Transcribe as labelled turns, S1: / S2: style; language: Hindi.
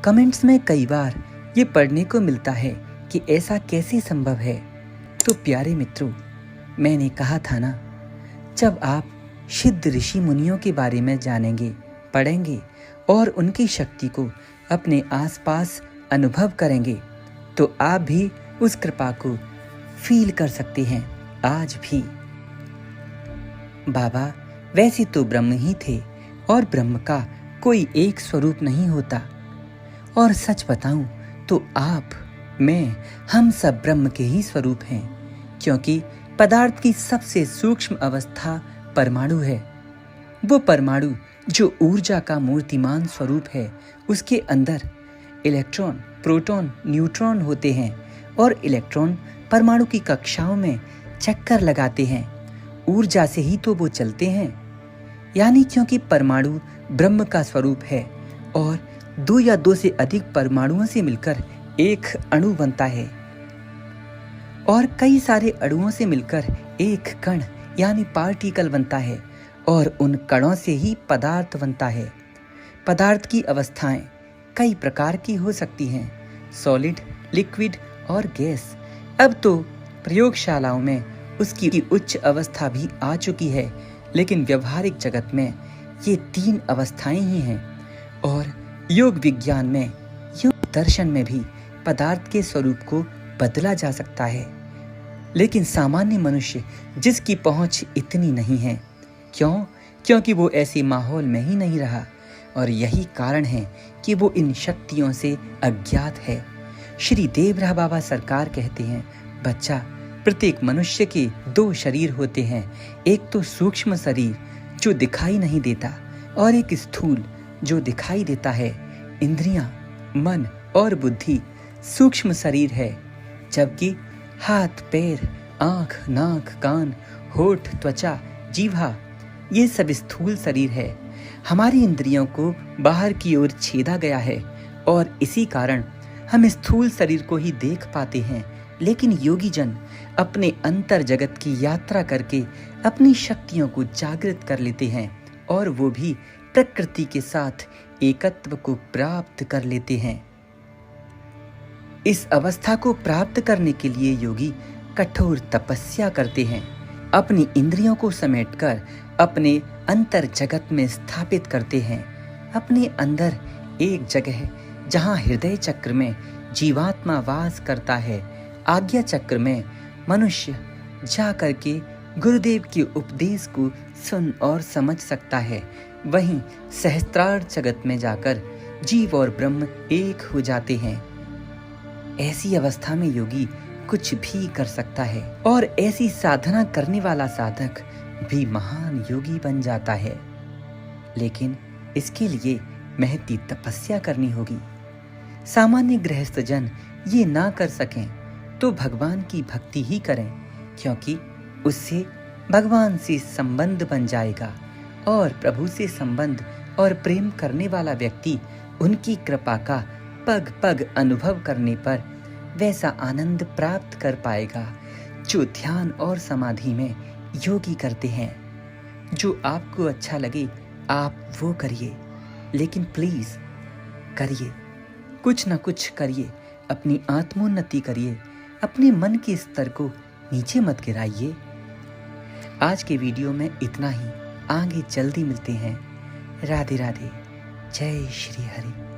S1: कमेंट्स में कई बार ये पढ़ने को मिलता है कि ऐसा कैसे संभव है। तो प्यारे मित्रों, मैंने कहा था ना, जब आप सिद्ध ऋषि मुनियों के बारे में जानेंगे, पढ़ेंगे और उनकी शक्ति को अपने आसपास अनुभव करेंगे तो आप भी उस कृपा को फील कर सकते हैं। आज भी बाबा वैसे तो ब्रह्म ही थे और ब्रह्म का कोई एक स्वरूप नहीं होता। और सच बताऊं तो आप, मैं, हम सब ब्रह्म के ही स्वरूप हैं, क्योंकि पदार्थ की सबसे सूक्ष्म अवस्था परमाणु है। वो परमाणु जो ऊर्जा का मूर्तिमान स्वरूप है, उसके अंदर इलेक्ट्रॉन, प्रोटॉन, न्यूट्रॉन होते हैं और इलेक्ट्रॉन परमाणु की कक्षाओं में चक्कर लगाते हैं। ऊर्जा से ही तो वो चलते हैं। यानी क्योंकि परमाणु ब्रह्म का स्वरूप है और दो या दो से अधिक परमाणुओं से मिलकर एक अणु बनता है और कई सारे अणुओं से मिलकर एक कण यानी पार्टिकल बनता है और उन कणों से ही पदार्थ बनता है। पदार्थ की अवस्थाएं कई प्रकार की हो सकती हैं, सॉलिड, लिक्विड और गैस। अब तो प्रयोगशालाओं में उसकी उच्च अवस्था भी आ चुकी है, लेकिन व्यवहारिक जगत में ये 3 अवस्थाएं ही हैं। और योग विज्ञान में, योग दर्शन में भी पदार्थ के स्वरूप को बदला जा सकता है, लेकिन सामान्य मनुष्य जिसकी पहुंच इतनी नहीं है। क्यों? क्योंकि वो ऐसे माहौल में ही नहीं रहा और यही कारण है कि वो इन शक्तियों से अज्ञात है। श्री देवरा बाबा सरकार कहते हैं, बच्चा, प्रत्येक मनुष्य के 2 शरीर होते हैं। एक तो सूक्ष्म शरीर जो दिखाई नहीं देता और एक स्थूल जो दिखाई देता है। इंद्रियां, मन और बुद्धि सूक्ष्म शरीर है, जबकि हाथ, पैर, आंख, नाक, कान, होठ, त्वचा, जीवा ये सब स्थूल शरीर है। हमारी इंद्रियों को बाहर की ओर छेदा गया है और इसी कारण हम स्थूल शरीर को ही देख पाते हैं। लेकिन योगी जन अपने अंतर जगत की यात्रा करके अपनी शक्तियों को जागृत कर लेते हैं और वो भी प्रकृति के साथ एकत्व को प्राप्त कर लेते हैं। इस अवस्था को प्राप्त करने के लिए योगी कठोर तपस्या करते हैं, अपनी इंद्रियों को समेटकर अपने अंतर जगत में स्थापित करते हैं। अपने अंदर एक जगह जहां हृदय चक्र में जीवात्मा वास करता है, आज्ञा चक्र में मनुष्य जा करके गुरुदेव के उपदेश को सुन और समझ सकता है। वहीं सहस्त्रार जगत में जाकर जीव और ब्रह्म एक हो जाते हैं। ऐसी अवस्था में योगी कुछ भी कर सकता है और ऐसी साधना करने वाला साधक भी महान योगी बन जाता है। लेकिन इसके लिए महती तपस्या करनी होगी। सामान्य गृहस्थ जन ये ना कर सकें तो भगवान की भक्ति ही करें, क्योंकि उससे भगवान से संबंध बन जाएगा और प्रभु से संबंध और प्रेम करने वाला व्यक्ति उनकी कृपा का पग पग अनुभव करने पर वैसा आनंद प्राप्त कर पाएगा जो ध्यान और समाधि में योगी करते हैं। जो आपको अच्छा लगे आप वो करिए, लेकिन प्लीज करिए, कुछ ना कुछ करिए, अपनी आत्मोन्नति करिए, अपने मन के स्तर को नीचे मत गिराइए। आज के वीडियो में इतना ही, आगे जल्दी मिलते हैं। राधे राधे, जय श्री हरि।